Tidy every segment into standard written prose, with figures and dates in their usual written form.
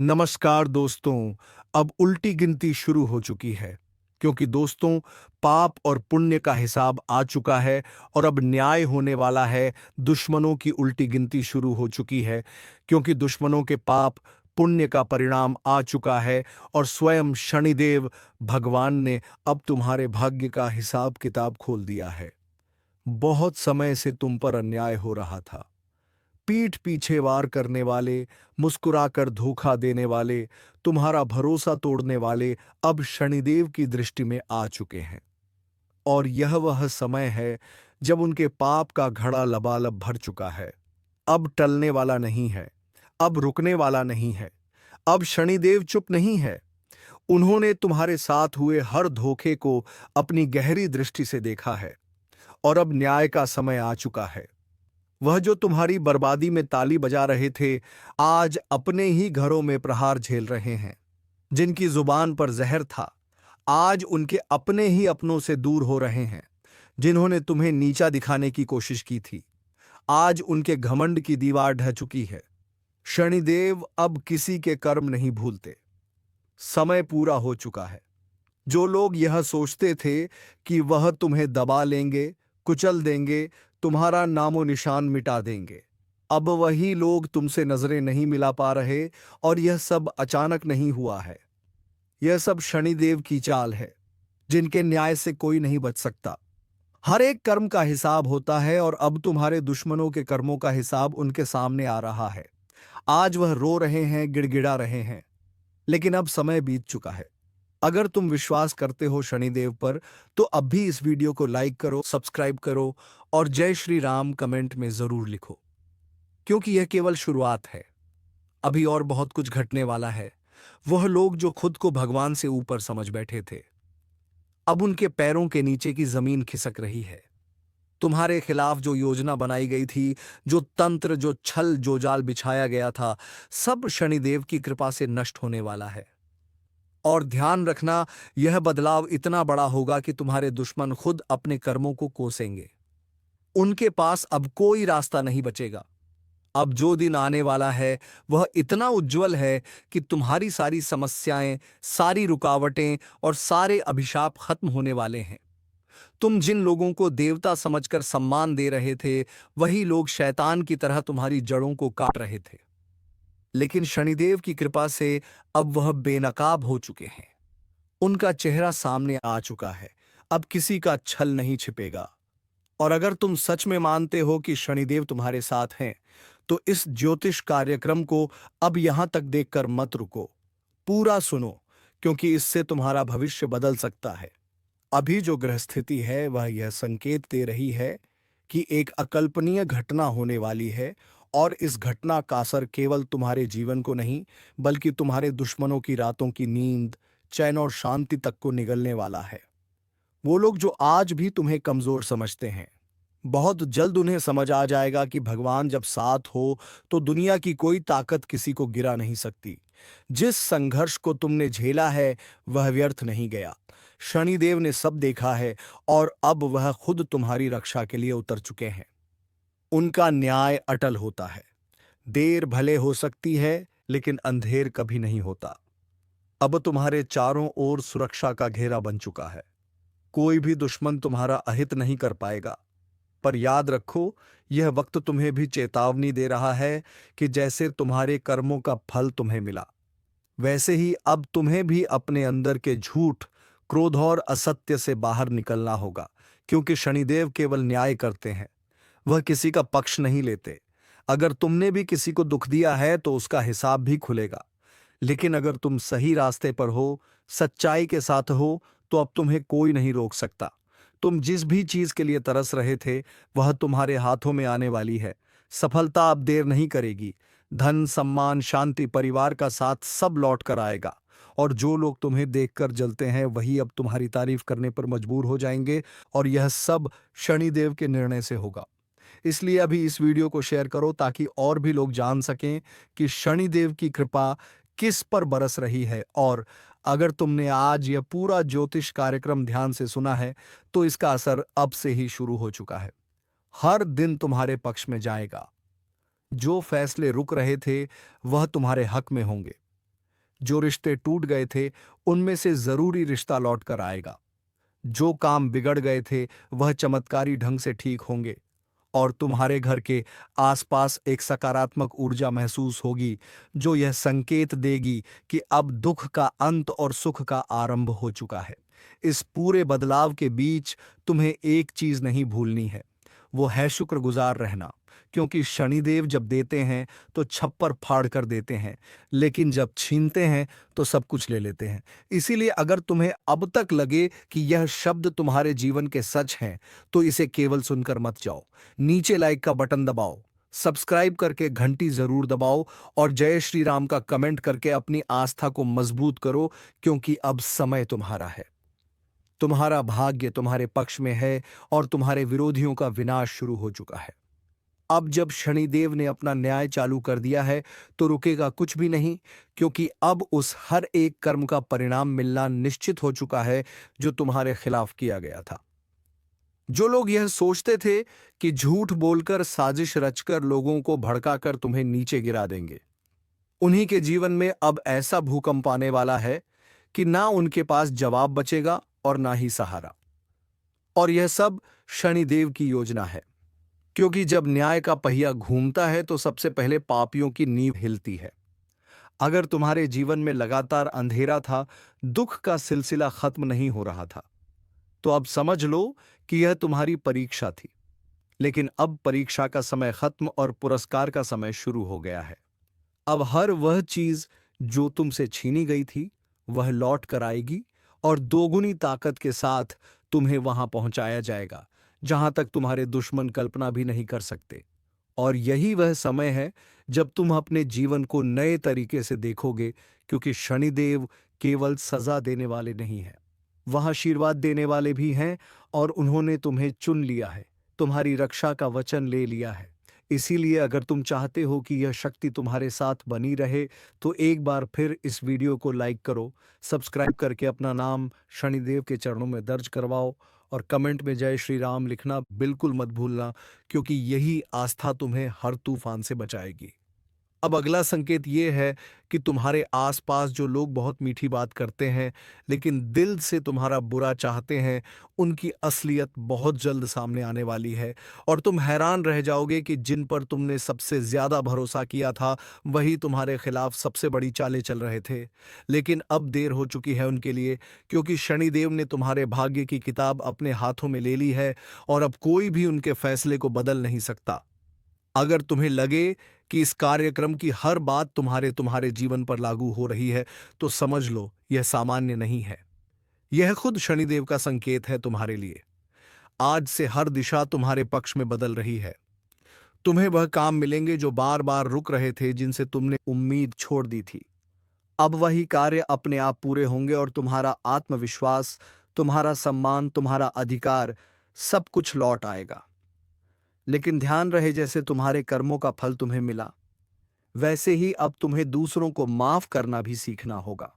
नमस्कार दोस्तों। अब उल्टी गिनती शुरू हो चुकी है, क्योंकि दोस्तों पाप और पुण्य का हिसाब आ चुका है और अब न्याय होने वाला है। दुश्मनों की उल्टी गिनती शुरू हो चुकी है, क्योंकि दुश्मनों के पाप पुण्य का परिणाम आ चुका है और स्वयं शनिदेव भगवान ने अब तुम्हारे भाग्य का हिसाब किताब खोल दिया है। बहुत समय से तुम पर अन्याय हो रहा था। पीठ पीछे वार करने वाले, मुस्कुराकर धोखा देने वाले, तुम्हारा भरोसा तोड़ने वाले अब शनिदेव की दृष्टि में आ चुके हैं। और यह वह समय है जब उनके पाप का घड़ा लबालब भर चुका है। अब टलने वाला नहीं है, अब रुकने वाला नहीं है। अब शनिदेव चुप नहीं है। उन्होंने तुम्हारे साथ हुए हर धोखे को अपनी गहरी दृष्टि से देखा है और अब न्याय का समय आ चुका है। वह जो तुम्हारी बर्बादी में ताली बजा रहे थे, आज अपने ही घरों में प्रहार झेल रहे हैं। जिनकी जुबान पर जहर था, आज उनके अपने ही अपनों से दूर हो रहे हैं। जिन्होंने तुम्हें नीचा दिखाने की कोशिश की थी, आज उनके घमंड की दीवार ढह चुकी है। शनिदेव अब किसी के कर्म नहीं भूलते। समय पूरा हो चुका है। जो लोग यह सोचते थे कि वह तुम्हें दबा लेंगे, कुचल देंगे, तुम्हारा नामो निशान मिटा देंगे, अब वही लोग तुमसे नजरें नहीं मिला पा रहे। और यह सब अचानक नहीं हुआ है। यह सब शनिदेव की चाल है, जिनके न्याय से कोई नहीं बच सकता। हर एक कर्म का हिसाब होता है और अब तुम्हारे दुश्मनों के कर्मों का हिसाब उनके सामने आ रहा है। आज वह रो रहे हैं, गिड़गिड़ा रहे हैं, लेकिन अब समय बीत चुका है। अगर तुम विश्वास करते हो शनिदेव पर, तो अब भी इस वीडियो को लाइक करो, सब्सक्राइब करो और जय श्री राम कमेंट में जरूर लिखो, क्योंकि यह केवल शुरुआत है। अभी और बहुत कुछ घटने वाला है। वह लोग जो खुद को भगवान से ऊपर समझ बैठे थे, अब उनके पैरों के नीचे की जमीन खिसक रही है। तुम्हारे खिलाफ जो योजना बनाई गई थी, जो तंत्र, जो छल, जो जाल बिछाया गया था, सब शनिदेव की कृपा से नष्ट होने वाला है। और ध्यान रखना, यह बदलाव इतना बड़ा होगा कि तुम्हारे दुश्मन खुद अपने कर्मों को कोसेंगे। उनके पास अब कोई रास्ता नहीं बचेगा। अब जो दिन आने वाला है वह इतना उज्जवल है कि तुम्हारी सारी समस्याएं, सारी रुकावटें और सारे अभिशाप खत्म होने वाले हैं। तुम जिन लोगों को देवता समझकर सम्मान दे रहे थे, वही लोग शैतान की तरह तुम्हारी जड़ों को काट रहे थे। लेकिन शनिदेव की कृपा से अब वह बेनकाब हो चुके हैं। उनका चेहरा सामने आ चुका है। अब किसी का छल नहीं छिपेगा। और अगर तुम सच में मानते हो कि शनिदेव तुम्हारे साथ हैं, तो इस ज्योतिष कार्यक्रम को अब यहां तक देखकर मत रुको। पूरा सुनो, क्योंकि इससे तुम्हारा भविष्य बदल सकता है। अभी जो ग्रह स्थिति है वह यह संकेत दे रही है कि एक अकल्पनीय घटना होने वाली है। और इस घटना का असर केवल तुम्हारे जीवन को नहीं, बल्कि तुम्हारे दुश्मनों की रातों की नींद, चैन और शांति तक को निगलने वाला है। वो लोग जो आज भी तुम्हें कमजोर समझते हैं, बहुत जल्द उन्हें समझ आ जाएगा कि भगवान जब साथ हो तो दुनिया की कोई ताकत किसी को गिरा नहीं सकती। जिस संघर्ष को तुमने झेला है वह व्यर्थ नहीं गया। शनिदेव ने सब देखा है और अब वह खुद तुम्हारी रक्षा के लिए उतर चुके हैं। उनका न्याय अटल होता है। देर भले हो सकती है, लेकिन अंधेर कभी नहीं होता। अब तुम्हारे चारों ओर सुरक्षा का घेरा बन चुका है। कोई भी दुश्मन तुम्हारा अहित नहीं कर पाएगा। पर याद रखो, यह वक्त तुम्हें भी चेतावनी दे रहा है कि जैसे तुम्हारे कर्मों का फल तुम्हें मिला, वैसे ही अब तुम्हें भी अपने अंदर के झूठ, क्रोध और असत्य से बाहर निकलना होगा। क्योंकि शनिदेव केवल न्याय करते हैं, वह किसी का पक्ष नहीं लेते। अगर तुमने भी किसी को दुख दिया है तो उसका हिसाब भी खुलेगा। लेकिन अगर तुम सही रास्ते पर हो, सच्चाई के साथ हो, तो अब तुम्हें कोई नहीं रोक सकता। तुम जिस भी चीज के लिए तरस रहे थे, वह तुम्हारे हाथों में आने वाली है। सफलता अब देर नहीं करेगी। धन, सम्मान, शांति, परिवार का साथ सब लौट कर आएगा। और जो लोग तुम्हें देखकर जलते हैं, वही अब तुम्हारी तारीफ करने पर मजबूर हो जाएंगे। और यह सब शनिदेव के निर्णय से होगा। इसलिए अभी इस वीडियो को शेयर करो, ताकि और भी लोग जान सकें कि शनिदेव की कृपा किस पर बरस रही है। और अगर तुमने आज यह पूरा ज्योतिष कार्यक्रम ध्यान से सुना है, तो इसका असर अब से ही शुरू हो चुका है। हर दिन तुम्हारे पक्ष में जाएगा। जो फैसले रुक रहे थे, वह तुम्हारे हक में होंगे। जो रिश्ते टूट गए थे उनमें से जरूरी रिश्ता लौट कर आएगा। जो काम बिगड़ गए थे वह चमत्कारी ढंग से ठीक होंगे और तुम्हारे घर के आसपास एक सकारात्मक ऊर्जा महसूस होगी जो यह संकेत देगी कि अब दुख का अंत और सुख का आरंभ हो चुका है। इस पूरे बदलाव के बीच तुम्हें एक चीज नहीं भूलनी है, वो है शुक्रगुजार रहना। क्योंकि शनिदेव जब देते हैं तो छप्पर फाड़ कर देते हैं, लेकिन जब छीनते हैं तो सब कुछ ले लेते हैं। इसीलिए अगर तुम्हें अब तक लगे कि यह शब्द तुम्हारे जीवन के सच हैं, तो इसे केवल सुनकर मत जाओ। नीचे लाइक का बटन दबाओ, सब्सक्राइब करके घंटी जरूर दबाओ और जय श्री राम का कमेंट करके अपनी आस्था को मजबूत करो, क्योंकि अब समय तुम्हारा है। तुम्हारा भाग्य तुम्हारे पक्ष में है और तुम्हारे विरोधियों का विनाश शुरू हो चुका है। अब जब शनिदेव ने अपना न्याय चालू कर दिया है तो रुकेगा कुछ भी नहीं, क्योंकि अब उस हर एक कर्म का परिणाम मिलना निश्चित हो चुका है जो तुम्हारे खिलाफ किया गया था। जो लोग यह सोचते थे कि झूठ बोलकर साजिश रचकर लोगों को भड़काकर तुम्हें नीचे गिरा देंगे, उन्हीं के जीवन में अब ऐसा भूकंप आने वाला है कि ना उनके पास जवाब बचेगा और ना ही सहारा। और यह सब शनिदेव की योजना है, क्योंकि जब न्याय का पहिया घूमता है तो सबसे पहले पापियों की नींव हिलती है। अगर तुम्हारे जीवन में लगातार अंधेरा था, दुख का सिलसिला खत्म नहीं हो रहा था, तो अब समझ लो कि यह तुम्हारी परीक्षा थी। लेकिन अब परीक्षा का समय खत्म और पुरस्कार का समय शुरू हो गया है। अब हर वह चीज जो तुमसे छीनी गई थी वह लौट कर आएगी और दोगुनी ताकत के साथ तुम्हें वहां पहुंचाया जाएगा जहां तक तुम्हारे दुश्मन कल्पना भी नहीं कर सकते। और यही वह समय है जब तुम अपने जीवन को नए तरीके से देखोगे, क्योंकि शनिदेव केवल सजा देने वाले नहीं हैं, वह आशीर्वाद देने वाले भी हैं। और उन्होंने तुम्हें चुन लिया है, तुम्हारी रक्षा का वचन ले लिया है। इसीलिए अगर तुम चाहते हो कि यह शक्ति तुम्हारे साथ बनी रहे तो एक बार फिर इस वीडियो को लाइक करो, सब्सक्राइब करके अपना नाम शनिदेव के चरणों में दर्ज करवाओ और कमेंट में जय श्री राम लिखना बिल्कुल मत भूलना, क्योंकि यही आस्था तुम्हें हर तूफान से बचाएगी। अब अगला संकेत ये है कि तुम्हारे आसपास जो लोग बहुत मीठी बात करते हैं लेकिन दिल से तुम्हारा बुरा चाहते हैं, उनकी असलियत बहुत जल्द सामने आने वाली है और तुम हैरान रह जाओगे कि जिन पर तुमने सबसे ज्यादा भरोसा किया था वही तुम्हारे खिलाफ सबसे बड़ी चालें चल रहे थे। लेकिन अब देर हो चुकी है उनके लिए, क्योंकि शनिदेव ने तुम्हारे भाग्य की किताब अपने हाथों में ले ली है और अब कोई भी उनके फैसले को बदल नहीं सकता। अगर तुम्हें लगे कि इस कार्यक्रम की हर बात तुम्हारे जीवन पर लागू हो रही है, तो समझ लो यह सामान्य नहीं है। यह खुद शनिदेव का संकेत है तुम्हारे लिए। आज से हर दिशा तुम्हारे पक्ष में बदल रही है। तुम्हें वह काम मिलेंगे जो बार बार रुक रहे थे, जिनसे तुमने उम्मीद छोड़ दी थी। अब वही कार्य अपने आप पूरे होंगे और तुम्हारा आत्मविश्वास, तुम्हारा सम्मान, तुम्हारा अधिकार, सब कुछ लौट आएगा। लेकिन ध्यान रहे, जैसे तुम्हारे कर्मों का फल तुम्हें मिला, वैसे ही अब तुम्हें दूसरों को माफ करना भी सीखना होगा।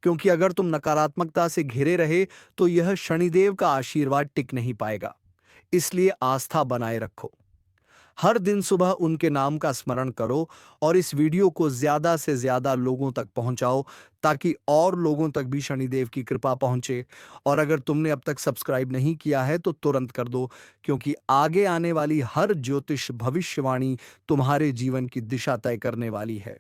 क्योंकि अगर तुम नकारात्मकता से घिरे रहे तो यह शनिदेव का आशीर्वाद टिक नहीं पाएगा। इसलिए आस्था बनाए रखो, हर दिन सुबह उनके नाम का स्मरण करो और इस वीडियो को ज्यादा से ज्यादा लोगों तक पहुंचाओ, ताकि और लोगों तक भी शनिदेव की कृपा पहुंचे। और अगर तुमने अब तक सब्सक्राइब नहीं किया है तो तुरंत कर दो, क्योंकि आगे आने वाली हर ज्योतिष भविष्यवाणी तुम्हारे जीवन की दिशा तय करने वाली है।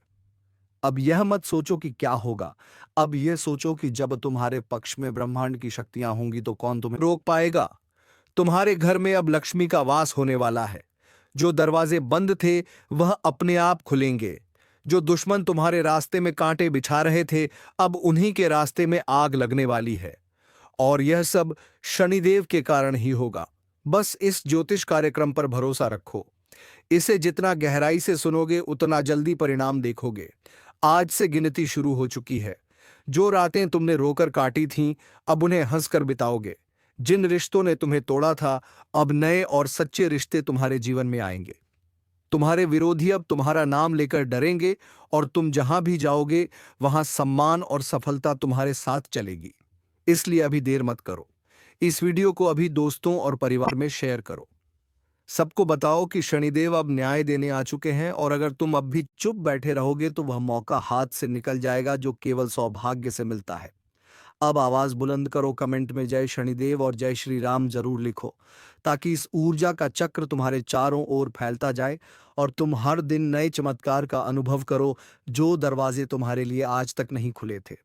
अब यह मत सोचो कि क्या होगा, अब यह सोचो कि जब तुम्हारे पक्ष में ब्रह्मांड की शक्तियां होंगी तो कौन तुम्हें रोक पाएगा। तुम्हारे घर में अब लक्ष्मी का वास होने वाला है। जो दरवाजे बंद थे वह अपने आप खुलेंगे। जो दुश्मन तुम्हारे रास्ते में कांटे बिछा रहे थे, अब उन्हीं के रास्ते में आग लगने वाली है। और यह सब शनिदेव के कारण ही होगा। बस इस ज्योतिष कार्यक्रम पर भरोसा रखो। इसे जितना गहराई से सुनोगे उतना जल्दी परिणाम देखोगे। आज से गिनती शुरू हो चुकी है। जो रातें तुमने रोकर काटी थीं, अब उन्हें हंसकर बिताओगे। जिन रिश्तों ने तुम्हें तोड़ा था, अब नए और सच्चे रिश्ते तुम्हारे जीवन में आएंगे। तुम्हारे विरोधी अब तुम्हारा नाम लेकर डरेंगे और तुम जहां भी जाओगे वहां सम्मान और सफलता तुम्हारे साथ चलेगी। इसलिए अभी देर मत करो। इस वीडियो को अभी दोस्तों और परिवार में शेयर करो। सबको बताओ कि शनिदेव अब न्याय देने आ चुके हैं, और अगर तुम अब भी चुप बैठे रहोगे तो वह मौका हाथ से निकल जाएगा जो केवल सौभाग्य से मिलता है। अब आवाज बुलंद करो, कमेंट में जय शनिदेव और जय श्री राम जरूर लिखो, ताकि इस ऊर्जा का चक्र तुम्हारे चारों ओर फैलता जाए और तुम हर दिन नए चमत्कार का अनुभव करो। जो दरवाजे तुम्हारे लिए आज तक नहीं खुले थे,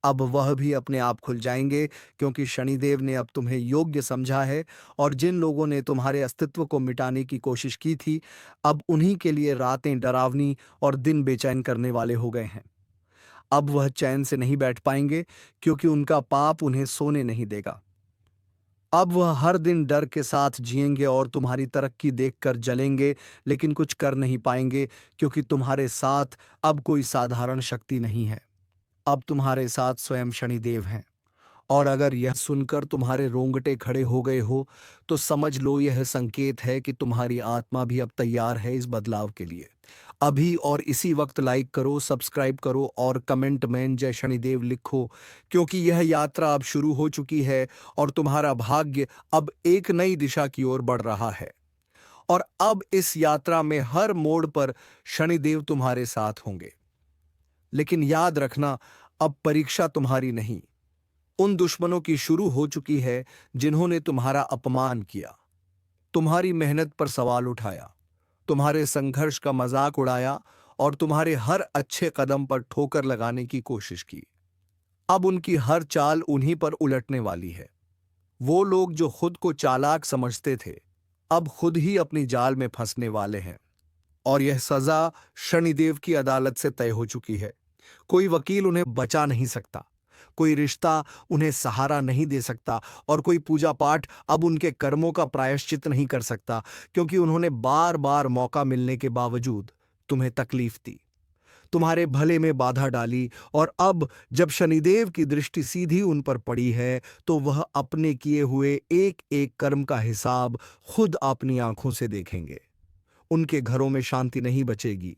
अब वह भी अपने आप खुल जाएंगे, क्योंकि शनिदेव ने अब तुम्हें योग्य समझा है। और जिन लोगों ने तुम्हारे अस्तित्व को मिटाने की कोशिश की थी, अब उन्हीं के लिए रातें डरावनी और दिन बेचैन करने वाले हो गए हैं। अब वह चैन से नहीं बैठ पाएंगे, क्योंकि उनका पाप उन्हें सोने नहीं देगा। अब वह हर दिन डर के साथ जिएंगे और तुम्हारी तरक्की देखकर जलेंगे, लेकिन कुछ कर नहीं पाएंगे, क्योंकि तुम्हारे साथ अब कोई साधारण शक्ति नहीं है। अब तुम्हारे साथ स्वयं शनिदेव हैं। और अगर यह सुनकर तुम्हारे रोंगटे खड़े हो गए हो, तो समझ लो यह संकेत है कि तुम्हारी आत्मा भी अब तैयार है इस बदलाव के लिए। अभी और इसी वक्त लाइक करो, सब्सक्राइब करो और कमेंट में जय शनिदेव लिखो, क्योंकि यह यात्रा अब शुरू हो चुकी है और तुम्हारा भाग्य अब एक नई दिशा की ओर बढ़ रहा है। और अब इस यात्रा में हर मोड़ पर शनिदेव तुम्हारे साथ होंगे। लेकिन याद रखना, अब परीक्षा तुम्हारी नहीं, उन दुश्मनों की शुरू हो चुकी है जिन्होंने तुम्हारा अपमान किया, तुम्हारी मेहनत पर सवाल उठाया, तुम्हारे संघर्ष का मजाक उड़ाया और तुम्हारे हर अच्छे कदम पर ठोकर लगाने की कोशिश की। अब उनकी हर चाल उन्हीं पर उलटने वाली है। वो लोग जो खुद को चालाक समझते थे, अब खुद ही अपनी जाल में फंसने वाले हैं। और यह सजा शनिदेव की अदालत से तय हो चुकी है। कोई वकील उन्हें बचा नहीं सकता, कोई रिश्ता उन्हें सहारा नहीं दे सकता, और कोई पूजा पाठ अब उनके कर्मों का प्रायश्चित नहीं कर सकता, क्योंकि उन्होंने बार बार मौका मिलने के बावजूद तुम्हें तकलीफ दी, तुम्हारे भले में बाधा डाली। और अब जब शनिदेव की दृष्टि सीधी उन पर पड़ी है, तो वह अपने किए हुए एक एक कर्म का हिसाब खुद अपनी आंखों से देखेंगे। उनके घरों में शांति नहीं बचेगी,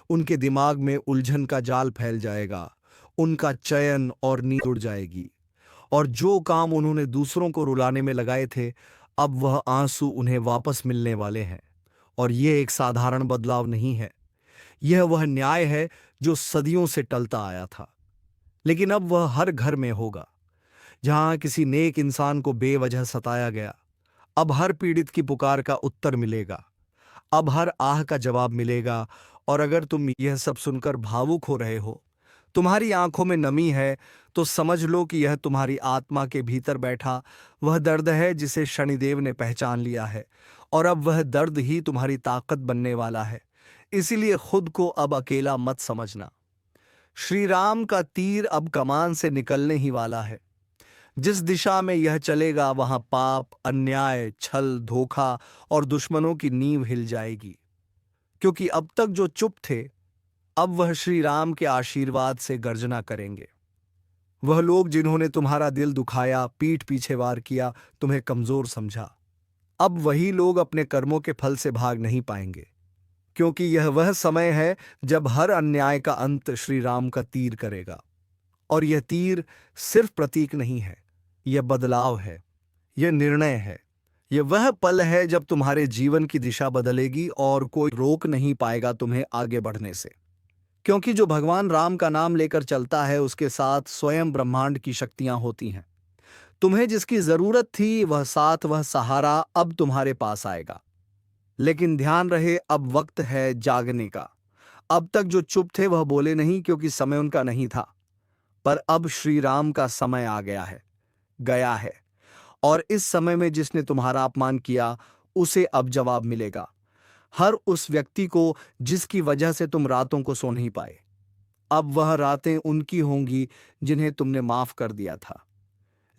उनके दिमाग में उलझन का जाल फैल जाएगा, उनका चयन और नींद उड़ जाएगी। और जो काम उन्होंने दूसरों को रुलाने में लगाए थे, अब वह आंसू उन्हें वापस मिलने वाले हैं। और यह एक साधारण बदलाव नहीं है, यह वह न्याय है जो सदियों से टलता आया था, लेकिन अब वह हर घर में होगा। जहां किसी नेक इंसान को बेवजह सताया गया, अब हर पीड़ित की पुकार का उत्तर मिलेगा, अब हर आह का जवाब मिलेगा। और अगर तुम यह सब सुनकर भावुक हो रहे हो, तुम्हारी आंखों में नमी है, तो समझ लो कि यह तुम्हारी आत्मा के भीतर बैठा वह दर्द है जिसे शनिदेव ने पहचान लिया है। और अब वह दर्द ही तुम्हारी ताकत बनने वाला है। इसीलिए खुद को अब अकेला मत समझना। श्री राम का तीर अब कमान से निकलने ही वाला है। जिस दिशा में यह चलेगा, वहां पाप, अन्याय, छल, धोखा और दुश्मनों की नींव हिल जाएगी। क्योंकि अब तक जो चुप थे, अब वह श्री राम के आशीर्वाद से गर्जना करेंगे। वह लोग जिन्होंने तुम्हारा दिल दुखाया, पीठ पीछे वार किया, तुम्हें कमजोर समझा, अब वही लोग अपने कर्मों के फल से भाग नहीं पाएंगे। क्योंकि यह वह समय है जब हर अन्याय का अंत श्री राम का तीर करेगा। और यह तीर सिर्फ प्रतीक नहीं है, यह बदलाव है, यह निर्णय है। यह वह पल है जब तुम्हारे जीवन की दिशा बदलेगी और कोई रोक नहीं पाएगा तुम्हें आगे बढ़ने से। क्योंकि जो भगवान राम का नाम लेकर चलता है, उसके साथ स्वयं ब्रह्मांड की शक्तियां होती हैं। तुम्हें जिसकी जरूरत थी वह साथ, वह सहारा अब तुम्हारे पास आएगा। लेकिन ध्यान रहे, अब वक्त है जागने का। अब तक जो चुप थे वह बोले नहीं, क्योंकि समय उनका नहीं था। पर अब श्री राम का समय आ गया है। और इस समय में जिसने तुम्हारा अपमान किया, उसे अब जवाब मिलेगा। हर उस व्यक्ति को जिसकी वजह से तुम रातों को सो नहीं पाए, अब वह रातें उनकी होंगी जिन्हें तुमने माफ कर दिया था।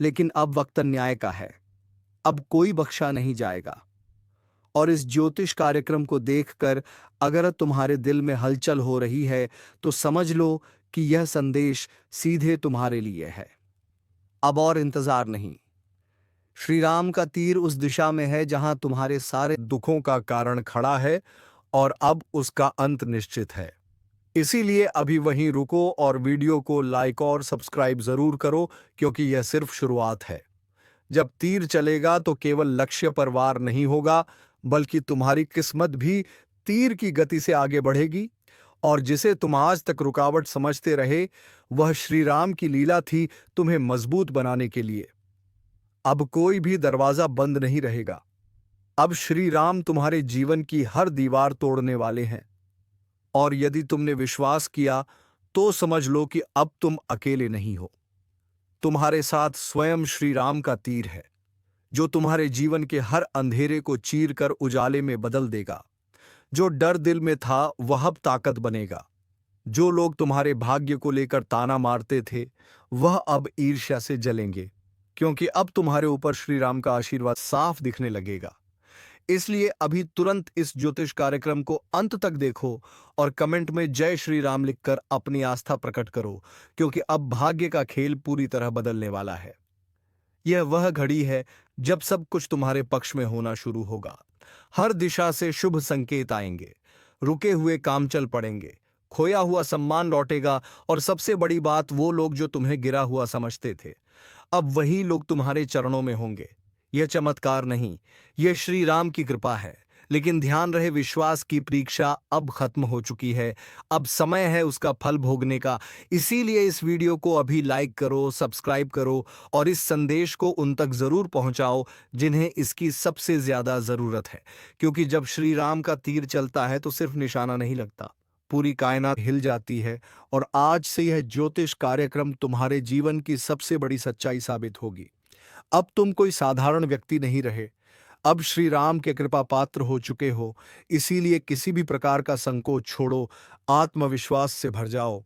लेकिन अब वक्त न्याय का है, अब कोई बख्शा नहीं जाएगा। और इस ज्योतिष कार्यक्रम को देखकर अगर तुम्हारे दिल में हलचल हो रही है, तो समझ लो कि यह संदेश सीधे तुम्हारे लिए है। अब और इंतजार नहीं। श्री राम का तीर उस दिशा में है जहां तुम्हारे सारे दुखों का कारण खड़ा है, और अब उसका अंत निश्चित है। इसीलिए अभी वहीं रुको और वीडियो को लाइक और सब्सक्राइब जरूर करो, क्योंकि यह सिर्फ शुरुआत है। जब तीर चलेगा तो केवल लक्ष्य पर वार नहीं होगा, बल्कि तुम्हारी किस्मत भी तीर की गति से आगे बढ़ेगी। और जिसे तुम आज तक रुकावट समझते रहे, वह श्री राम की लीला थी तुम्हें मजबूत बनाने के लिए। अब कोई भी दरवाजा बंद नहीं रहेगा। अब श्री राम तुम्हारे जीवन की हर दीवार तोड़ने वाले हैं। और यदि तुमने विश्वास किया तो समझ लो कि अब तुम अकेले नहीं हो। तुम्हारे साथ स्वयं श्री राम का तीर है, जो तुम्हारे जीवन के हर अंधेरे को चीर कर उजाले में बदल देगा। जो डर दिल में था वह अब ताकत बनेगा। जो लोग तुम्हारे भाग्य को लेकर ताना मारते थे, वह अब ईर्ष्या से जलेंगे, क्योंकि अब तुम्हारे ऊपर श्री राम का आशीर्वाद साफ दिखने लगेगा। इसलिए अभी तुरंत इस ज्योतिष कार्यक्रम को अंत तक देखो और कमेंट में जय श्री राम लिखकर अपनी आस्था प्रकट करो, क्योंकि अब भाग्य का खेल पूरी तरह बदलने वाला है। यह वह घड़ी है जब सब कुछ तुम्हारे पक्ष में होना शुरू होगा। हर दिशा से शुभ संकेत आएंगे, रुके हुए काम चल पड़ेंगे, खोया हुआ सम्मान लौटेगा, और सबसे बड़ी बात, वो लोग जो तुम्हें गिरा हुआ समझते थे, अब वही लोग तुम्हारे चरणों में होंगे। यह चमत्कार नहीं, यह श्री राम की कृपा है। लेकिन ध्यान रहे, विश्वास की परीक्षा अब खत्म हो चुकी है। अब समय है उसका फल भोगने का। इसीलिए इस वीडियो को अभी लाइक करो, सब्सक्राइब करो और इस संदेश को उन तक जरूर पहुंचाओ जिन्हें इसकी सबसे ज्यादा जरूरत है। क्योंकि जब श्री राम का तीर चलता है तो सिर्फ निशाना नहीं लगता, पूरी कायनात हिल जाती है। और आज से यह ज्योतिष कार्यक्रम तुम्हारे जीवन की सबसे बड़ी सच्चाई साबित होगी। अब तुम कोई साधारण व्यक्ति नहीं रहे, अब श्री राम के कृपा पात्र हो चुके हो। इसीलिए किसी भी प्रकार का संकोच छोड़ो, आत्मविश्वास से भर जाओ,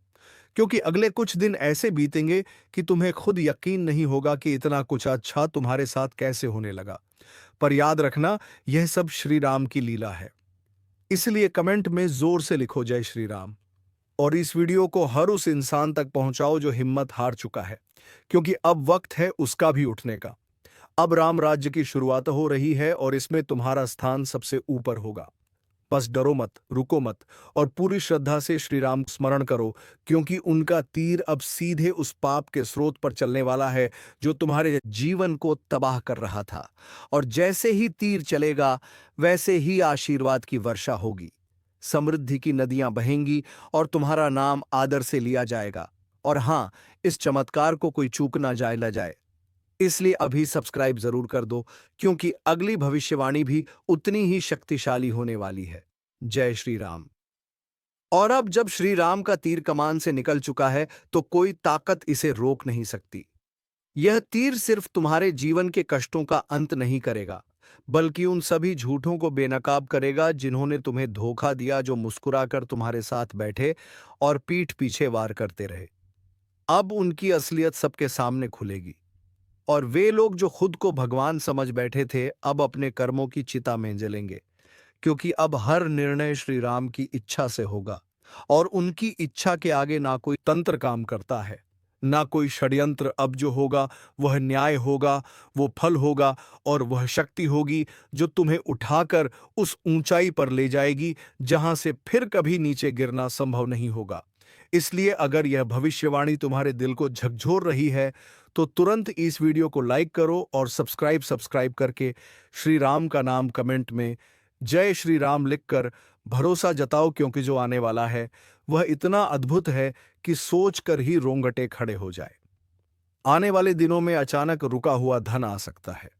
क्योंकि अगले कुछ दिन ऐसे बीतेंगे कि तुम्हें खुद यकीन नहीं होगा कि इतना कुछ अच्छा तुम्हारे साथ कैसे होने लगा। पर याद रखना, यह सब श्री राम की लीला है। इसलिए कमेंट में जोर से लिखो जय श्री राम, और इस वीडियो को हर उस इंसान तक पहुंचाओ जो हिम्मत हार चुका है, क्योंकि अब वक्त है उसका भी उठने का। अब राम राज्य की शुरुआत हो रही है और इसमें तुम्हारा स्थान सबसे ऊपर होगा। बस डरो मत, रुको मत, और पूरी श्रद्धा से श्री राम स्मरण करो, क्योंकि उनका तीर अब सीधे उस पाप के स्रोत पर चलने वाला है जो तुम्हारे जीवन को तबाह कर रहा था। और जैसे ही तीर चलेगा, वैसे ही आशीर्वाद की वर्षा होगी, समृद्धि की नदियां बहेंगी और तुम्हारा नाम आदर से लिया जाएगा। और हां, इस चमत्कार को कोई चूक ना जाए। इसलिए अभी सब्सक्राइब जरूर कर दो, क्योंकि अगली भविष्यवाणी भी उतनी ही शक्तिशाली होने वाली है। जय श्री राम। और अब जब श्री राम का तीर कमान से निकल चुका है, तो कोई ताकत इसे रोक नहीं सकती। यह तीर सिर्फ तुम्हारे जीवन के कष्टों का अंत नहीं करेगा, बल्कि उन सभी झूठों को बेनकाब करेगा जिन्होंने तुम्हें धोखा दिया, जो मुस्कुराकर तुम्हारे साथ बैठे और पीठ पीछे वार करते रहे। अब उनकी असलियत सबके सामने खुलेगी, और वे लोग जो खुद को भगवान समझ बैठे थे, अब अपने कर्मों की चिता में जलेंगे, क्योंकि अब हर निर्णय श्री राम की इच्छा से होगा। और उनकी इच्छा के आगे ना कोई तंत्र काम करता है, ना कोई षड्यंत्र। अब जो होगा वह न्याय होगा, वो फल होगा, और वह शक्ति होगी जो तुम्हें उठाकर उस ऊंचाई पर ले जाएगी जहां से फिर कभी नीचे गिरना संभव नहीं होगा। इसलिए अगर यह भविष्यवाणी तुम्हारे दिल को झकझोर रही है, तो तुरंत इस वीडियो को लाइक करो और सब्सक्राइब करके श्री राम का नाम कमेंट में जय श्री राम लिखकर भरोसा जताओ, क्योंकि जो आने वाला है वह इतना अद्भुत है कि सोचकर ही रोंगटे खड़े हो जाए। आने वाले दिनों में अचानक रुका हुआ धन आ सकता है,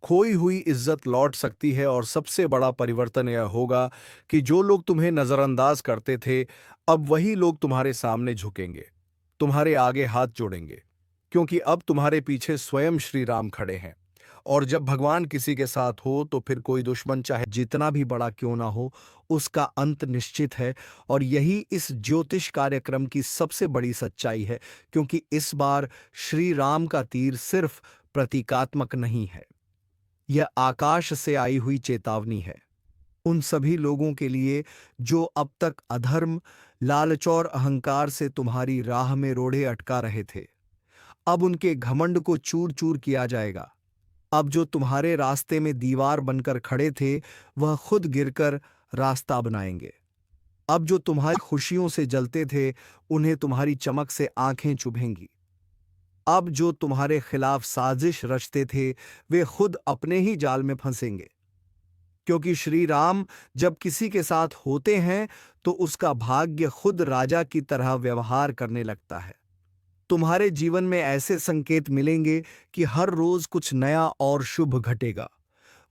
खोई हुई इज्जत लौट सकती है, और सबसे बड़ा परिवर्तन यह होगा कि जो लोग तुम्हें नजरअंदाज करते थे, अब वही लोग तुम्हारे सामने झुकेंगे, तुम्हारे आगे हाथ जोड़ेंगे, क्योंकि अब तुम्हारे पीछे स्वयं श्री राम खड़े हैं। और जब भगवान किसी के साथ हो, तो फिर कोई दुश्मन चाहे जितना भी बड़ा क्यों ना हो, उसका अंत निश्चित है। और यही इस ज्योतिष कार्यक्रम की सबसे बड़ी सच्चाई है, क्योंकि इस बार श्री राम का तीर सिर्फ प्रतीकात्मक नहीं है, यह आकाश से आई हुई चेतावनी है उन सभी लोगों के लिए जो अब तक अधर्म, लालच और अहंकार से तुम्हारी राह में रोड़े अटका रहे थे। अब उनके घमंड को चूर चूर किया जाएगा। अब जो तुम्हारे रास्ते में दीवार बनकर खड़े थे, वह खुद गिरकर रास्ता बनाएंगे। अब जो तुम्हारी खुशियों से जलते थे, उन्हें तुम्हारी चमक से आंखें चुभेंगी। अब जो तुम्हारे खिलाफ साजिश रचते थे, वे खुद अपने ही जाल में फंसेंगे, क्योंकि श्री राम जब किसी के साथ होते हैं तो उसका भाग्य खुद राजा की तरह व्यवहार करने लगता है। तुम्हारे जीवन में ऐसे संकेत मिलेंगे कि हर रोज कुछ नया और शुभ घटेगा।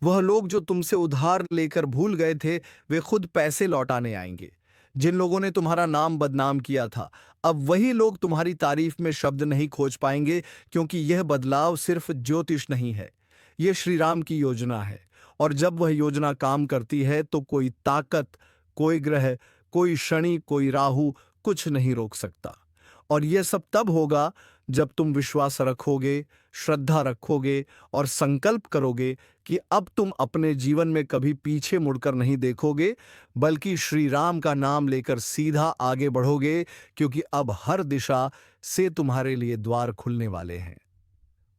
वह लोग जो तुमसे उधार लेकर भूल गए थे, वे खुद पैसे लौटाने आएंगे। जिन लोगों ने तुम्हारा नाम बदनाम किया था, अब वही लोग तुम्हारी तारीफ में शब्द नहीं खोज पाएंगे, क्योंकि यह बदलाव सिर्फ ज्योतिष नहीं है, यह श्री राम की योजना है। और जब वह योजना काम करती है तो कोई ताकत, कोई ग्रह, कोई शनि, कोई राहु कुछ नहीं रोक सकता। और यह सब तब होगा जब तुम विश्वास रखोगे, श्रद्धा रखोगे और संकल्प करोगे कि अब तुम अपने जीवन में कभी पीछे मुड़कर नहीं देखोगे, बल्कि श्री राम का नाम लेकर सीधा आगे बढ़ोगे, क्योंकि अब हर दिशा से तुम्हारे लिए द्वार खुलने वाले हैं।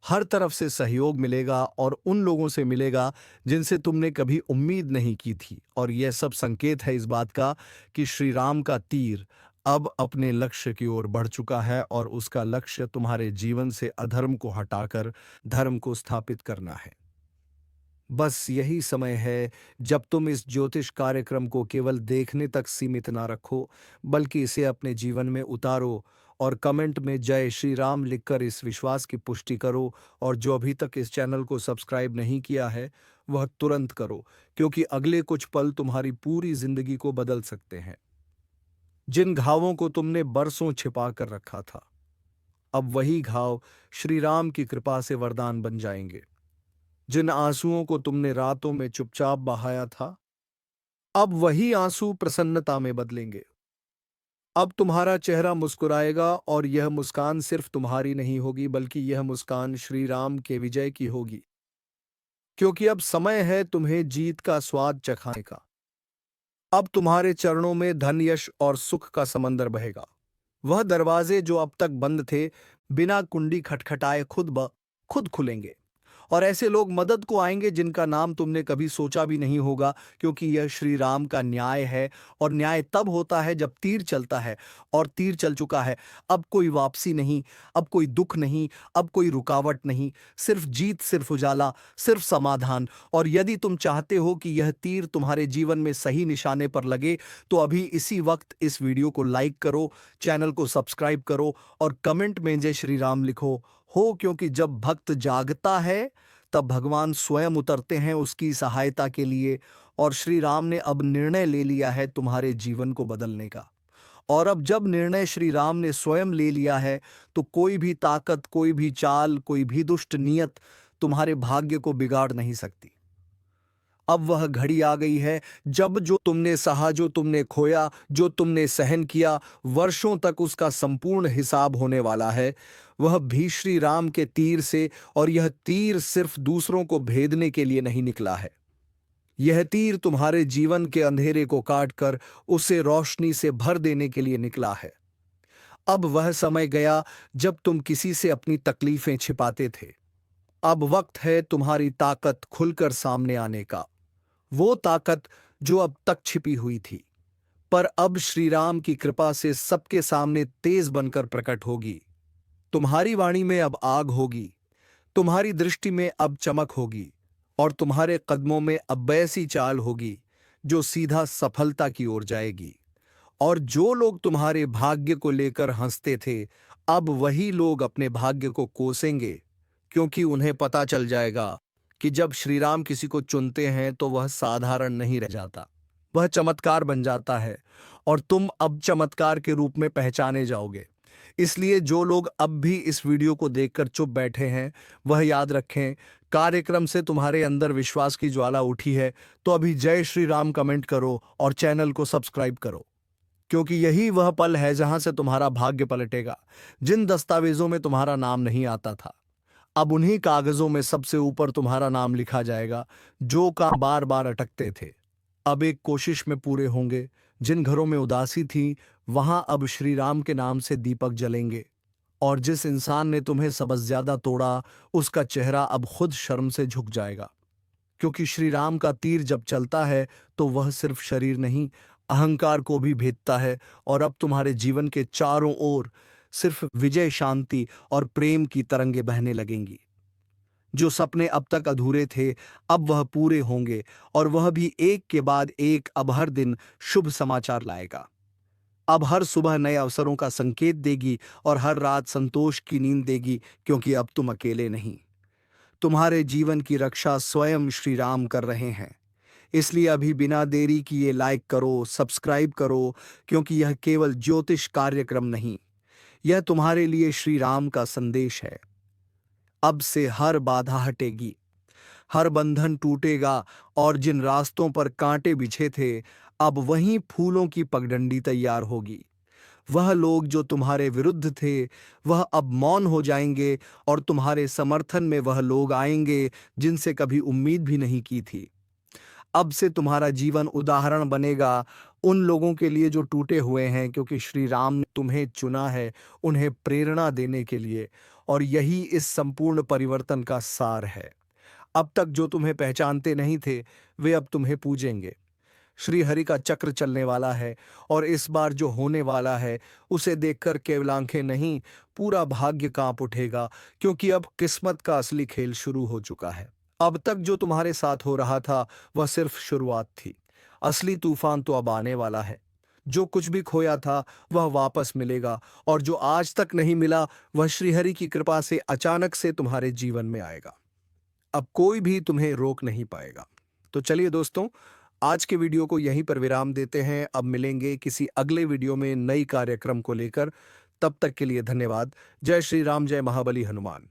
हर तरफ से सहयोग मिलेगा और उन लोगों से मिलेगा जिनसे तुमने कभी उम्मीद नहीं की थी। और यह सब संकेत है इस बात का कि श्री राम का तीर अब अपने लक्ष्य की ओर बढ़ चुका है, और उसका लक्ष्य तुम्हारे जीवन से अधर्म को हटाकर धर्म को स्थापित करना है। बस यही समय है जब तुम इस ज्योतिष कार्यक्रम को केवल देखने तक सीमित ना रखो, बल्कि इसे अपने जीवन में उतारो और कमेंट में जय श्री राम लिखकर इस विश्वास की पुष्टि करो। और जो अभी तक इस चैनल को सब्सक्राइब नहीं किया है, वह तुरंत करो, क्योंकि अगले कुछ पल तुम्हारी पूरी जिंदगी को बदल सकते हैं। जिन घावों को तुमने बरसों छिपा कर रखा था, अब वही घाव श्री राम की कृपा से वरदान बन जाएंगे। जिन आंसुओं को तुमने रातों में चुपचाप बहाया था, अब वही आंसू प्रसन्नता में बदलेंगे। अब तुम्हारा चेहरा मुस्कुराएगा, और यह मुस्कान सिर्फ तुम्हारी नहीं होगी, बल्कि यह मुस्कान श्री राम के विजय की होगी। क्योंकि अब समय है तुम्हें जीत का स्वाद चखाने का। अब तुम्हारे चरणों में धन, यश और सुख का समंदर बहेगा। वह दरवाजे जो अब तक बंद थे, बिना कुंडी खटखटाए खुद ब खुद खुलेंगे। और ऐसे लोग मदद को आएंगे जिनका नाम तुमने कभी सोचा भी नहीं होगा, क्योंकि यह श्री राम का न्याय है। और न्याय तब होता है जब तीर चलता है, और तीर चल चुका है। अब कोई वापसी नहीं, अब कोई दुख नहीं, अब कोई रुकावट नहीं, सिर्फ जीत, सिर्फ उजाला, सिर्फ समाधान। और यदि तुम चाहते हो कि यह तीर तुम्हारे जीवन में सही निशाने पर लगे, तो अभी इसी वक्त इस वीडियो को लाइक करो, चैनल को सब्सक्राइब करो और कमेंट में जय श्री राम लिखो हो, क्योंकि जब भक्त जागता है तब भगवान स्वयं उतरते हैं उसकी सहायता के लिए। और श्री राम ने अब निर्णय ले लिया है तुम्हारे जीवन को बदलने का। और अब जब निर्णय श्री राम ने स्वयं ले लिया है, तो कोई भी ताकत, कोई भी चाल, कोई भी दुष्ट नियत तुम्हारे भाग्य को बिगाड़ नहीं सकती। अब वह घड़ी आ गई है जब जो तुमने सहा, जो तुमने खोया, जो तुमने सहन किया, वर्षों तक उसका संपूर्ण हिसाब होने वाला है, वह भी श्री राम के तीर से। और यह तीर सिर्फ दूसरों को भेदने के लिए नहीं निकला है, यह तीर तुम्हारे जीवन के अंधेरे को काटकर उसे रोशनी से भर देने के लिए निकला है। अब वह समय गया जब तुम किसी से अपनी तकलीफें छिपाते थे। अब वक्त है तुम्हारी ताकत खुलकर सामने आने का। वो ताकत जो अब तक छिपी हुई थी, पर अब श्री राम की कृपा से सबके सामने तेज बनकर प्रकट होगी। तुम्हारी वाणी में अब आग होगी, तुम्हारी दृष्टि में अब चमक होगी, और तुम्हारे कदमों में अब ऐसी चाल होगी जो सीधा सफलता की ओर जाएगी। और जो लोग तुम्हारे भाग्य को लेकर हंसते थे, अब वही लोग अपने भाग्य को कोसेंगे, क्योंकि उन्हें पता चल जाएगा कि जब श्री राम किसी को चुनते हैं तो वह साधारण नहीं रह जाता, वह चमत्कार बन जाता है। और तुम अब चमत्कार के रूप में पहचाने जाओगे। इसलिए जो लोग अब भी इस वीडियो को देखकर चुप बैठे हैं, वह याद रखें, कार्यक्रम से तुम्हारे अंदर विश्वास की ज्वाला उठी है, तो अभी जय श्री राम कमेंट करो और चैनल को सब्सक्राइब करो, क्योंकि यही वह पल है जहां से तुम्हारा भाग्य पलटेगा। जिन दस्तावेजों में तुम्हारा नाम नहीं आता था, अब उन्हीं कागजों में सबसे ऊपर तुम्हारा नाम लिखा जाएगा। जो काम बार बार अटकते थे, अब एक कोशिश में पूरे होंगे। जिन घरों में उदासी थी, वहां अब श्री राम के नाम से दीपक जलेंगे। और जिस इंसान ने तुम्हें सबसे ज्यादा तोड़ा, उसका चेहरा अब खुद शर्म से झुक जाएगा, क्योंकि श्री राम का तीर जब चलता है तो वह सिर्फ शरीर नहीं, अहंकार को भी भेदता है। और अब तुम्हारे जीवन के चारों ओर सिर्फ विजय, शांति और प्रेम की तरंगे बहने लगेंगी। जो सपने अब तक अधूरे थे, अब वह पूरे होंगे, और वह भी एक के बाद एक। अब हर दिन शुभ समाचार लाएगा। अब हर सुबह नए अवसरों का संकेत देगी, और हर रात संतोष की नींद देगी, क्योंकि अब तुम अकेले नहीं। तुम्हारे जीवन की रक्षा स्वयं श्री राम कर रहे हैं। इसलिए अभी बिना देरी किए लाइक करो, सब्सक्राइब करो, क्योंकि यह केवल ज्योतिष कार्यक्रम नहीं, यह तुम्हारे लिए श्री राम का संदेश है। अब से हर बाधा हटेगी, हर बंधन टूटेगा, और जिन रास्तों पर कांटे बिछे थे, अब वहीं फूलों की पगडंडी तैयार होगी। वह लोग जो तुम्हारे विरुद्ध थे, वह अब मौन हो जाएंगे, और तुम्हारे समर्थन में वह लोग आएंगे जिनसे कभी उम्मीद भी नहीं की थी। अब से तुम्हारा जीवन उदाहरण बनेगा उन लोगों के लिए जो टूटे हुए हैं, क्योंकि श्री राम ने तुम्हें चुना है उन्हें प्रेरणा देने के लिए, और यही इस संपूर्ण परिवर्तन का सार है। अब तक जो तुम्हें पहचानते नहीं थे, वे अब तुम्हें पूजेंगे। श्री हरि का चक्र चलने वाला है, और इस बार जो होने वाला है उसे देखकर केवल आंखें नहीं, पूरा भाग्य कांप उठेगा, क्योंकि अब किस्मत का असली खेल शुरू हो चुका है। अब तक जो तुम्हारे साथ हो रहा था वह सिर्फ शुरुआत थी। असली तूफान तो अब आने वाला है। जो कुछ भी खोया था वह वापस मिलेगा, और जो आज तक नहीं मिला वह श्रीहरि की कृपा से अचानक से तुम्हारे जीवन में आएगा। अब कोई भी तुम्हें रोक नहीं पाएगा। तो चलिए दोस्तों, आज के वीडियो को यहीं पर विराम देते हैं। अब मिलेंगे किसी अगले वीडियो में नई कार्यक्रम को लेकर। तब तक के लिए धन्यवाद। जय श्री राम, जय महाबली हनुमान।